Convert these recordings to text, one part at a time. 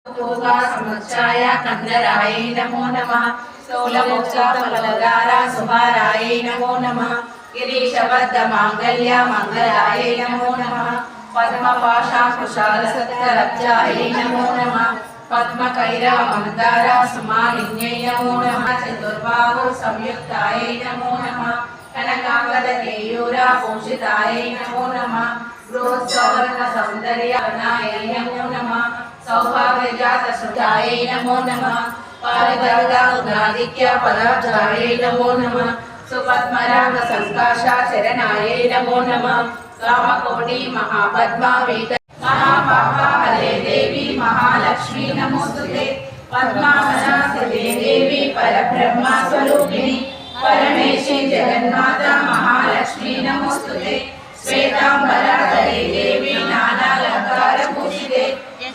समुच्चाय कंदराय नमो नमः स्थूलमोक्षफलदारा सुहाराय नमो नमः गिरीशबद्धमाङ्गल्य मंगलाय नमो नमः पद्मपाशाकुशालसत्तरब्जाय नमो नमः पद्मकैरवमन्दारा सुमालिन्यै नमो नमः चतुर्बाहु संयुक्ताय नमो नमः कनकांगदकेयूरभूषिताय नमो नमः बृहत्सौवर्ण सौन्दर्यवर्णाय नमो नमः सौभाग्यजातसुताय नमो नमः पारगर्गादित्य पदार्थाय नमो नमः सुपद्मराग संकाशाचरणाय नमो नमः कामकोटि महापद्मावेद महापापाहरे देवी महालक्ष्मी नमोस्तुते पद्मावनास्ते देवी परब्रह्म स्वरूपिणी परमेशी जगन्माता महालक्ष्मी नमोस्तुते श्वेतांबराधरे देवी नानालंकार भूषिते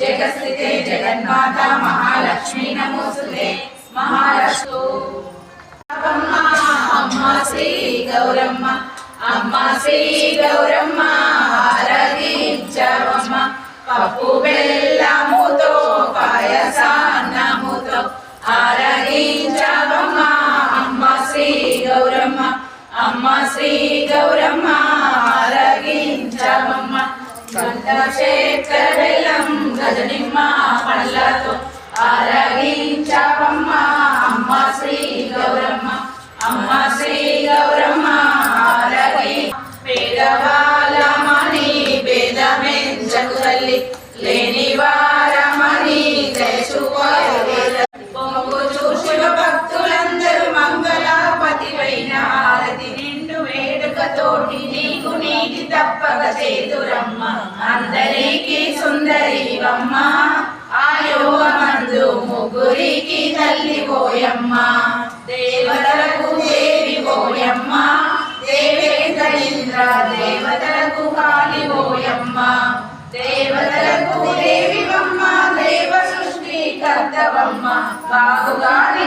जगस्थिते जगन्माता महालक्ष्मी नमोस्तुते महालक्ष्मी अम्मा श्री गौरम्मा अम्मा श्री गौरम्मा आराधिंచవమ్మ పప్పు బెల్లముతో పాయసాన్నముతో ఆరాధించవమ్మ అమ్మ శ్రీ గౌరమ్మ అమ్మ శ్రీ గౌరమ్మ ఆరాధించవమ్మ గంటశేఖర బెల్లం గజనిమ్మ పళ్ళతో ఆరాధించవమ్మ అమ్మ శ్రీ గౌరమ్మ అమ్మ శ్రీ గౌరమ్మ ఆరాధి పేదవాళ్ళమని భేదమెంచకు తల్లి లేని వారమని పొంగు చూసిన భక్తులందరూ మంగళాపతివైన హారతి నిండు వేడుకతోటి నీకు నీటి తప్పక చేదురమ్మ అందరికీ సుందరివమ్మ ఆయోగమందు ముగ్గురికి తల్లి పోయమ్మ దేవతలకు దేవి పోయమ్మ దేవేంద్ర దేవతలకు కాలి పోయమ్మ దేవతలకు దేవివమ్మ దేవ సృష్టి కర్తవమ్మ బాగుగాని